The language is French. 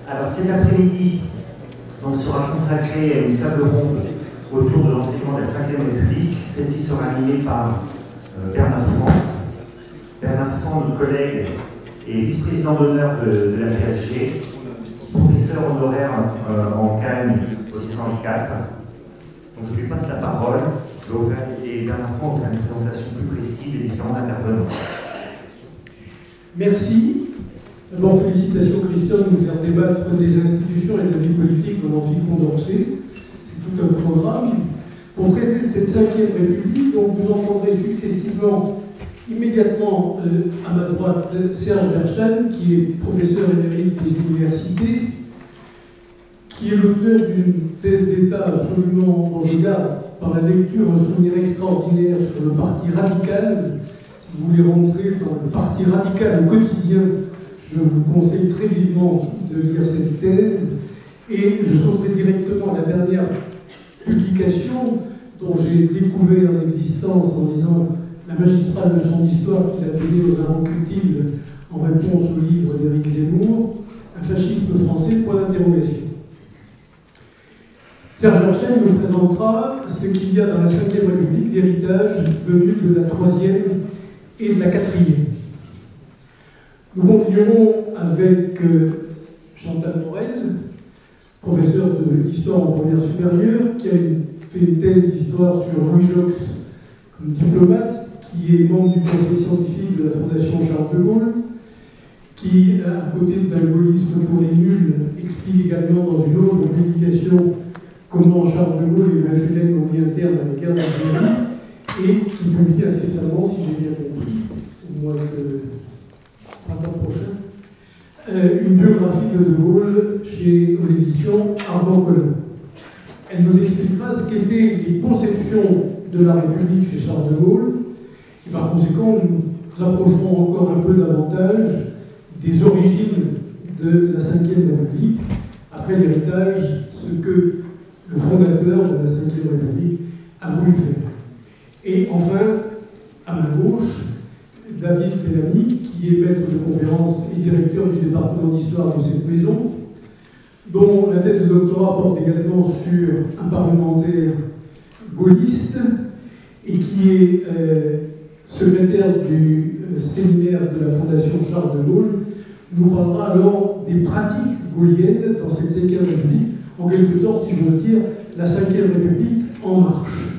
Alors cet après-midi sera consacré à une table ronde autour de l'enseignement de la Ve République. Celle-ci sera animée par Bernard Fan. Bernard Fan, notre collègue, est vice-président d'honneur de la PHG, professeur honoraire en Cagne au lycée Henri IV. Donc je lui passe la parole et Bernard Fan va faire une présentation plus précise des différents intervenants. Merci. D'abord, félicitations Christian de nous faire débattre des institutions et de la vie politique de l'amphi Condorcet. C'est tout un programme. Pour traiter de cette Ve République, donc vous entendrez successivement, immédiatement à ma droite, Serge Bernstein, qui est professeur émérite des universités, qui est l'auteur d'une thèse d'État absolument, dont je garde par la lecture un souvenir extraordinaire sur le Parti radical. Si vous voulez rentrer dans le Parti radical au quotidien, je vous conseille très vivement de lire cette thèse. Et je sauterai directement à la dernière publication dont j'ai découvert l'existence en lisant la magistrale leçon d'histoire qu'il a donnée aux Inrecuptibles en réponse au livre d'Éric Zemmour, Un fascisme français, point d'interrogation. Serge Bernstein nous présentera ce qu'il y a dans la Ve République d'héritage venu de la Troisième et de la Quatrième. Nous continuerons avec Chantal Morel, professeur d'histoire en première supérieure, qui a fait une thèse d'histoire sur Louis Jox comme diplomate, qui est membre du conseil scientifique de la Fondation Charles de Gaulle, qui, à côté de l'algorithme pour les nuls, explique également dans une autre publication comment Charles de Gaulle et le FLN ont mis un terme à la guerre d'Algérie, et qui publie incessamment, si j'ai bien compris, au mois de printemps prochain, une biographie de Gaulle aux éditions Armand Collin. Elle nous expliquera ce qu'étaient les conceptions de la République chez Charles de Gaulle, et par conséquent, nous approcherons encore un peu davantage des origines de la Ve République, après l'héritage, ce que le fondateur de la Ve République a voulu faire. Et enfin, à ma gauche, David Bellamy, qui est maître de conférence et directeur du département d'histoire de cette maison, dont la thèse de doctorat porte également sur un parlementaire gaulliste et qui est secrétaire du séminaire de la Fondation Charles de Gaulle, nous parlera alors des pratiques gaulliennes dans cette Ve République, en quelque sorte, si j'ose dire, la Ve République en marche.